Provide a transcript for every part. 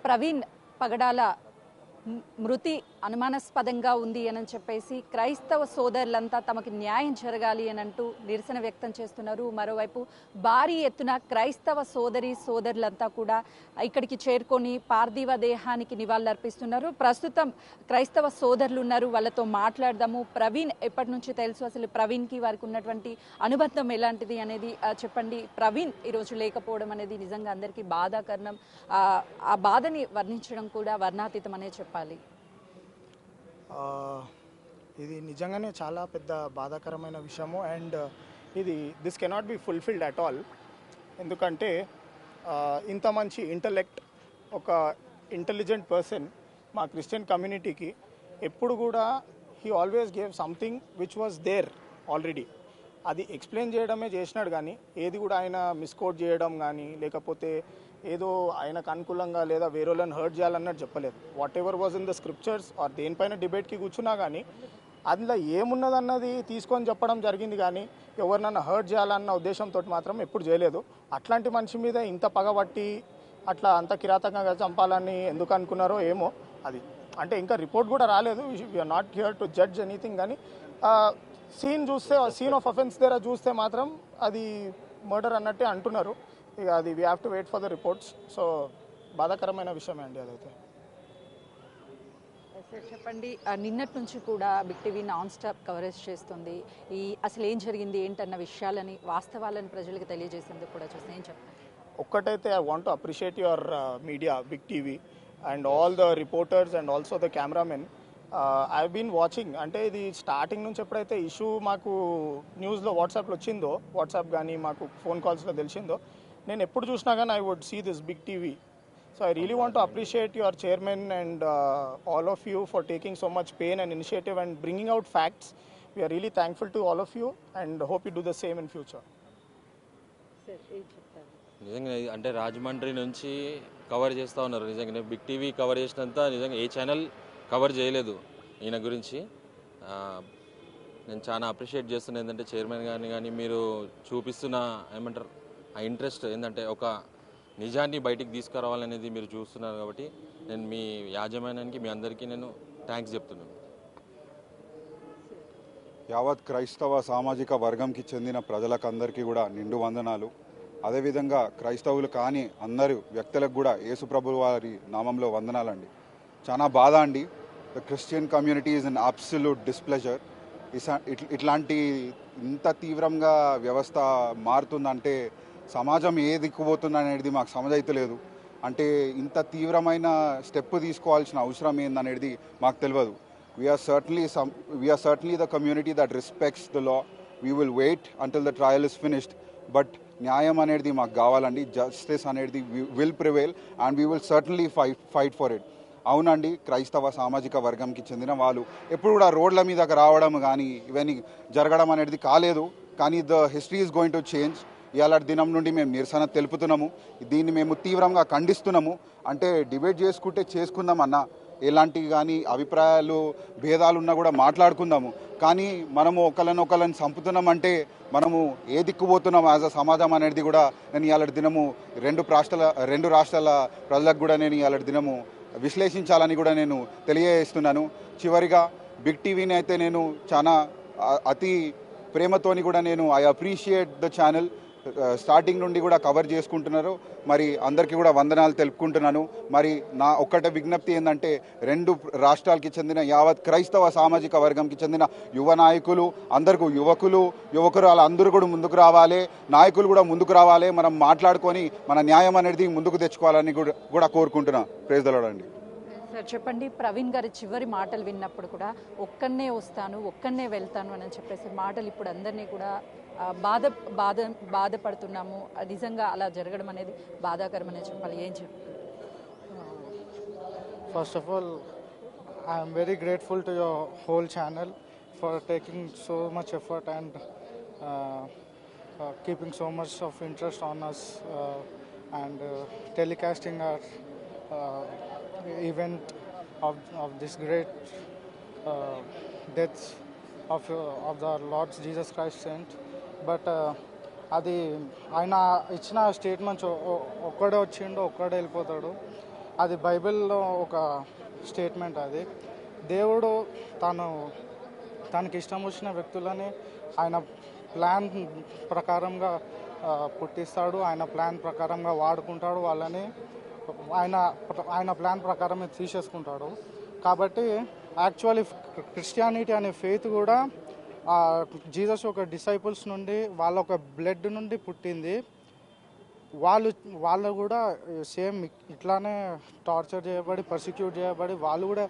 ప్రవీణ్ పగడాల మృతి అనుమానాస్పదంగా ఉంది అని చెప్పేసి క్రైస్తవ సోదరులంతా తమకు న్యాయం జరగాలి అని అంటూ నిరసన వ్యక్తం చేస్తున్నారు. మరోవైపు భారీ ఎత్తున క్రైస్తవ సోదరులంతా కూడా ఇక్కడికి చేరుకొని పార్థివ దేహానికి నివాళులర్పిస్తున్నారు. ప్రస్తుతం క్రైస్తవ సోదరులు ఉన్నారు, వాళ్ళతో మాట్లాడదాము. ప్రవీణ్ ఎప్పటి నుంచి తెలుసు, అసలు ప్రవీణ్కి వారికి ఉన్నటువంటి అనుబంధం ఎలాంటిది అనేది చెప్పండి. ప్రవీణ్ ఈరోజు లేకపోవడం అనేది నిజంగా అందరికీ బాధాకరణం. ఆ బాధని వర్ణించడం కూడా వర్ణాతీతం అనే చెప్పాలి. ఇది నిజంగానే చాలా పెద్ద బాధాకరమైన విషయము. And this cannot be fulfilled at all. ఎందుకంటే ఇంత మంచి ఇంటలెక్ట్, ఒక ఇంటెలిజెంట్ పర్సన్ మా క్రిస్టియన్ కమ్యూనిటీకి ఎప్పుడు కూడా he always gave something which was there already. అది ఎక్స్ప్లెయిన్ చేయడమే చేసినాడు, కానీ ఏది కూడా ఆయన మిస్కోట్ చేయడం కానీ లేకపోతే ఏదో ఆయనకు అనుకూలంగా లేదా వేరే వాళ్ళని హర్ట్ చేయాలన్నట్టు చెప్పలేదు. Whatever was in the scriptures are దేనిపైన డిబేట్కి కూర్చున్నా కానీ అందులో ఏమున్నదన్నది తీసుకొని చెప్పడం జరిగింది, కానీ ఎవరినన్నా హర్ట్ చేయాలన్న ఉద్దేశంతో మాత్రం ఎప్పుడు చేయలేదు. అట్లాంటి మనిషి మీద ఇంత పగబట్టి అట్లా అంత కిరాతకంగా చంపాలని ఎందుకు అనుకున్నారో ఏమో. అది అంటే ఇంకా రిపోర్ట్ కూడా రాలేదు. We are not here to judge anything. కానీ సీన్ ఆఫ్ అఫెన్స్ దగ్గర చూస్తే మాత్రం అది మర్డర్ అన్నట్టే అంటున్నారు. ఇక అది we have to wait for the reports. So బాధాకరమైన విషయమే అండి అదైతే. చెప్పండి, నిన్నటి నుంచి కూడా Big TV non stop coverage చేస్తుంది. అసలు ఏం జరిగింది ఏంటన్న విషయాలని, వాస్తవాలను ప్రజలకు తెలియజేసేందుకు కూడా చూస్తే ఏం చెప్పండి. ఒక్కటైతే I want to appreciate your media, big TV and all the reporters and also the cameraman. I been watching. అంటే ఇది స్టార్టింగ్ నుంచి ఎప్పుడైతే ఇష్యూ మాకు న్యూస్లో వాట్సాప్లో వచ్చిందో, వాట్సాప్ కానీ మాకు ఫోన్ కాల్స్లో తెలిసిందో, నేను ఎప్పుడు చూసినా కానీ I would see this Big TV. So I really want to appreciate your chairman and all of you for taking so much pain and initiative and bringing out facts. We are really thankful to all of you and hope you do the same in future. నిజంగా అంటే రాజమండ్రి నుంచి cover చేస్తూ ఉన్నారు. నిజంగానే big TV cover చేసినంత నిజంగా ఏ channel cover చేయలేదు ఈయన గురించి. నేను చాలా అప్రిషియేట్ చేస్తున్నా. ఏంటంటే చైర్మన్ గారిని కానీ మీరు చూపిస్తున్న ఏమంటారు ఆ ఇంట్రెస్ట్ ఏంటంటే ఒక నిజాన్ని బయటికి తీసుకురావాలనేది మీరు చూస్తున్నారు. కాబట్టి నేను మీ యాజమాన్యానికి మీ అందరికీ నేను థ్యాంక్స్ చెప్తున్నాను. యావత్ క్రైస్తవ సామాజిక వర్గంకి చెందిన ప్రజలకందరికీ కూడా నిండు వందనాలు. అదేవిధంగా క్రైస్తవులు కాని అందరూ వ్యక్తులకు కూడా యేసుప్రభు వారి నామంలో వందనాలండి. చాలా బాధ అండి. The Christian community is an absolute displeasure. ఇట్లాంటి ఇంత తీవ్రంగా వ్యవస్థ మారుతుందంటే సమాజం ఏ దిక్కుపోతుంది అనేది మాకు సమజైతలేదు. అంటే ఇంత తీవ్రమైన స్టెప్ తీసుకోవాల్సిన అవసరం ఏందనేది మాకు తెలియదు. We are certainly the community that respects the law. We will wait until the trial is finished. But న్యాయం అనేది మాకు కావాలండి. జస్టిస్ అనేది will prevail and we will certainly fight for it. అవునండి, క్రైస్తవ సామాజిక వర్గంకి చెందిన వాళ్ళు ఎప్పుడు కూడా రోడ్ల మీదకి రావడం కానీ ఇవన్నీ జరగడం అనేది కాలేదు. కానీ the history is going to change. ఇవాళ దినం నుండి మేము నిరసన తెలుపుతున్నాము. దీన్ని మేము తీవ్రంగా ఖండిస్తున్నాము. అంటే డిబేట్ చేసుకుందాం అన్న, ఎలాంటి కానీ అభిప్రాయాలు భేదాలు ఉన్నా కూడా మాట్లాడుకుందాము. కానీ మనము ఒకళ్ళని చంపుతున్నామంటే మనము ఏ దిక్కుపోతున్నాం యాజ్ అ సమాజం అనేది కూడా నేను ఇవాళ దినము రెండు రాష్ట్రాల ప్రజలకు కూడా నేను ఇవాళ దినము విశ్లేషించాలని కూడా నేను తెలియజేస్తున్నాను. చివరిగా బిగ్ టీవీని అయితే నేను చాలా అతి ప్రేమతోని కూడా నేను I appreciate the channel. Starting నుండి కూడా కవర్ చేసుకుంటున్నారు. మరి అందరికీ కూడా వందనాలు తెలుపుకుంటున్నాను. మరి నా ఒక్కటే విజ్ఞప్తి ఏంటంటే రెండు రాష్ట్రాలకి చెందిన యావత్ క్రైస్తవ సామాజిక వర్గంకి చెందిన యువ నాయకులు అందరికీ యువకులు వాళ్ళందరూ కూడా ముందుకు రావాలి. నాయకులు కూడా ముందుకు రావాలి. మనం మాట్లాడుకొని మన న్యాయం అనేది ముందుకు తెచ్చుకోవాలని కూడా కోరుకుంటున్నా. ప్రైజ్ ది లార్డ్ అండి. సార్ చెప్పండి, ప్రవీణ్ గారి చివరి మాటలు విన్నప్పుడు కూడా ఒక్కనే వస్తాను, ఒక్కనే వెళ్తాను అని చెప్పేసి మాటలు ఇప్పుడు అందరినీ కూడా బాధపడుతున్నాము. నిజంగా అలా జరగడం అనేది బాధాకరమనే చెప్పాలి. ఏం చెప్పాలి? First of all I'm very grateful to your whole channel for taking so much effort and keeping so much of interest on us and telecasting our event of this great death of the Lord Jesus Christ saint. But అది ఆయన ఇచ్చిన statements ఒక్కడే వచ్చిండు, ఒక్కడే వెళ్ళిపోతాడు. అది బైబిల్లో ఒక స్టేట్మెంట్. అది దేవుడు తనకి ఇష్టం వచ్చిన వ్యక్తులని ఆయన ప్లాన్ ప్రకారంగా పుట్టిస్తాడు, ఆయన ప్లాన్ ప్రకారంగా వాడుకుంటాడు, వాళ్ళని ఆయన ప్లాన్ ప్రకారమే తీసేసుకుంటాడు. కాబట్టి యాక్చువల్లీ క్రిస్టియానిటీ అనే ఫెయిత్ కూడా జీసస్ ఒక డిసైపుల్స్ నుండి వాళ్ళ ఒక బ్లడ్ నుండి పుట్టింది. వాళ్ళు కూడా సేమ్ ఇట్లానే టార్చర్ చేయబడి పర్సిక్యూట్ చేయబడి వాళ్ళు కూడా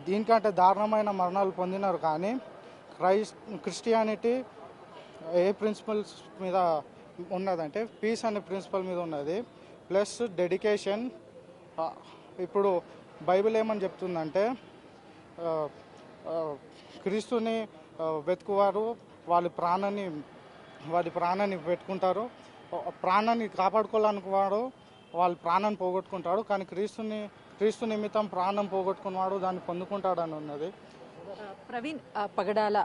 దీనికంటే దారుణమైన మరణాలు పొందినారు. కానీ క్రిస్టియానిటీ ఏ ప్రిన్సిపల్స్ మీద ఉన్నదంటే పీస్ అనే ప్రిన్సిపల్ మీద ఉన్నది, ప్లస్ డెడికేషన్. ఇప్పుడు బైబిల్ ఏమని చెప్తుందంటే క్రీస్తుని వెతుకువారు వాళ్ళ ప్రాణాన్ని పెట్టుకుంటారు, ప్రాణాన్ని కాపాడుకోవాలనుకున్నాడు వాళ్ళ ప్రాణాన్ని పోగొట్టుకుంటాడు. కానీ క్రీస్తు నిమిత్తం ప్రాణం పోగొట్టుకున్నవాడు దాన్ని పొందుకుంటాడు అని ఉన్నది. ప్రవీణ్ పగడాల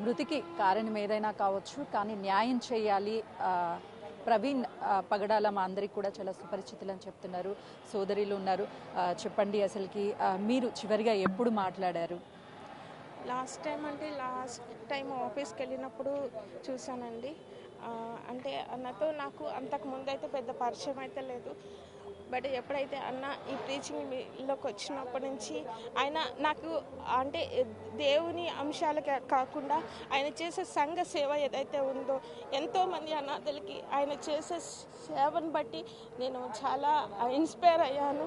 మృతికి కారణం ఏదైనా కావచ్చు, కానీ న్యాయం చేయాలి. ప్రవీణ్ పగడాల మా అందరికి కూడా చాలా సుపరిచితులని చెప్తున్నారు, సోదరులు ఉన్నారు. చెప్పండి, అసలుకి మీరు చివరిగా ఎప్పుడు మాట్లాడారు? లాస్ట్ టైం ఆఫీస్కి వెళ్ళినప్పుడు చూశానండి. అంటే అన్నతో నాకు అంతకు ముందైతే పెద్ద పరిచయం అయితే లేదు. బట్ ఎప్పుడైతే అన్న ఈ టీచింగ్లోకి వచ్చినప్పటి నుంచి ఆయన నాకు అంటే దేవుని అంశాలు కాకుండా ఆయన చేసే సంఘ సేవ ఏదైతే ఉందో, ఎంతోమంది అనాథలకి ఆయన చేసే సేవను బట్టి నేను చాలా ఇన్స్పైర్ అయ్యాను.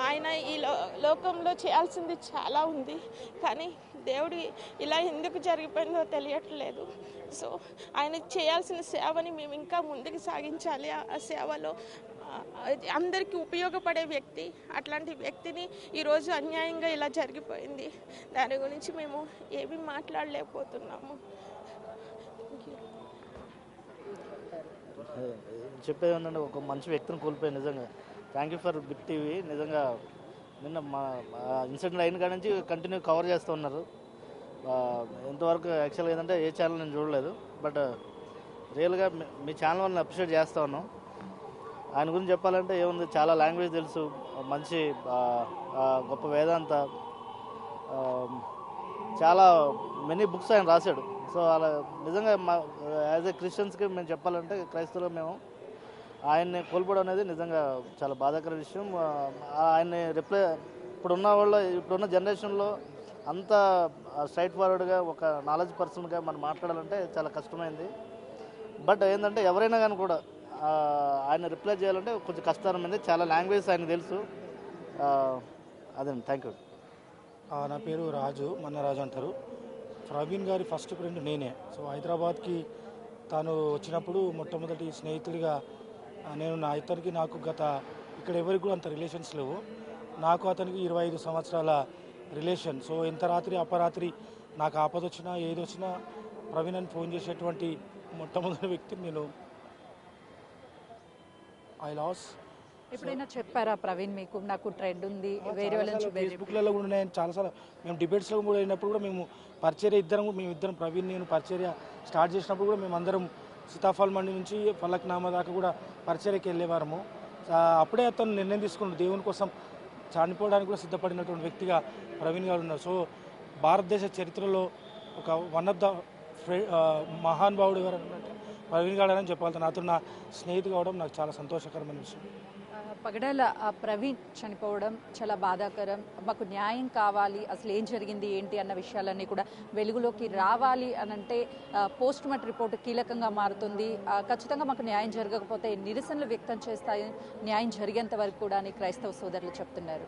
ఆయన ఈ లోకంలో చేయాల్సింది చాలా ఉంది, కానీ దేవుడి ఇలా ఎందుకు జరిగిపోయిందో తెలియట్లేదు. సో ఆయన చేయాల్సిన సేవని మేము ఇంకా ముందుకు సాగించాలి. ఆ సేవలో అందరికీ ఉపయోగపడే వ్యక్తి, అట్లాంటి వ్యక్తిని ఈరోజు అన్యాయంగా ఇలా జరిగిపోయింది. దాని గురించి మేము ఏమీ మాట్లాడలేకపోతున్నాము. చెప్పేది ఏంటంటే ఒక మంచి వ్యక్తిని కోల్పోయి నిజంగా thank you for Big TV. నిజంగా నిన్న మా ఇన్సిడెంట్ అయిన కాడి నుంచి కంటిన్యూ కవర్ చేస్తూ ఉన్నారు. ఎంతవరకు యాక్చువల్గా ఏంటంటే ఏ ఛానల్ నేను చూడలేదు, బట్ రియల్గా మీ ఛానల్ వాళ్ళని అప్రిషియేట్ చేస్తూ ఉన్నాం. ఆయన గురించి చెప్పాలంటే ఏముంది, చాలా లాంగ్వేజ్ తెలుసు, మంచి గొప్ప వేదాంత, చాలా మెనీ బుక్స్ ఆయన రాశాడు. సో అలా నిజంగా మా యాజ్ ఏ క్రిస్టియన్స్కి మేము చెప్పాలంటే, క్రైస్తవులు మేము ఆయన్ని కోల్పోవడం అనేది నిజంగా చాలా బాధాకర విషయం. ఆయన్ని ఇప్పుడున్న జనరేషన్లో అంత స్ట్రైట్ ఫార్వర్డ్గా ఒక నాలెడ్జ్ పర్సన్గా మనం మాట్లాడాలంటే చాలా కష్టమైంది. బట్ ఏంటంటే ఎవరైనా కానీ కూడా ఆయన రిప్లై చేయాలంటే కొంచెం కష్టతరమైంది. చాలా లాంగ్వేజ్ ఆయన తెలుసు. అదే, థ్యాంక్ యూ. నా పేరు రాజు, మన్నరాజు అంటారు. ప్రవీణ్ గారి ఫస్ట్ ఫ్రెండ్ నేనే. సో హైదరాబాద్కి తాను వచ్చినప్పుడు మొట్టమొదటి స్నేహితుడిగా నేను నాకు ఇక్కడ ఎవరికి కూడా అంత రిలేషన్స్ లేవు. నాకు అతనికి 25 సంవత్సరాల రిలేషన్. సో ఎంత రాత్రి అపరాత్రి నాకు ఆపద వచ్చినా ఏది వచ్చినా ప్రవీణ్ అని ఫోన్ చేసేటువంటి మొట్టమొదటి వ్యక్తి నేను. ఎప్పుడైనా చెప్పారా ప్రవీణ్ మీకు నాకు ట్రెండ్ ఉంది వేరే వాళ్ళ నుంచి? ఫేస్బుక్లలో కూడా ఉన్నాయి చాలాసార్లు. మేము డిబేట్స్లో కూడా వెళ్ళినప్పుడు కూడా మేము మేమిద్దరం ప్రవీణ్ నేను పరిచర్య స్టార్ట్ చేసినప్పుడు కూడా మేమందరం సీతాఫల్ మండి నుంచి ఫలక్నామా దాకా కూడా పరిచర్యకి వెళ్ళేవారము. అప్పుడే అతను నిర్ణయం తీసుకున్నాడు, దేవుని కోసం చనిపోవడానికి కూడా సిద్ధపడినటువంటి వ్యక్తిగా ప్రవీణ్ గారు ఉన్నారు. సో భారతదేశ చరిత్రలో ఒక వన్ ఆఫ్ ద మహానుభావుడు గారు అంటే ప్రవీణ్ గారు అని చెప్పాలి. నాతో నా స్నేహితు కావడం నాకు చాలా సంతోషకరమైన విషయం. పగడాల ప్రవీణ్ చనిపోవడం చాలా బాధాకరం. మాకు న్యాయం కావాలి, అసలు ఏం జరిగింది ఏంటి అన్న విషయాలన్నీ కూడా వెలుగులోకి రావాలి అనంటే పోస్ట్ మార్టం రిపోర్టు కీలకంగా మారుతుంది. ఖచ్చితంగా మాకు న్యాయం జరగకపోతే నిరసనలు వ్యక్తం చేస్తాయి, న్యాయం జరిగేంత వరకు కూడా అని క్రైస్తవ సోదరులు చెప్తున్నారు.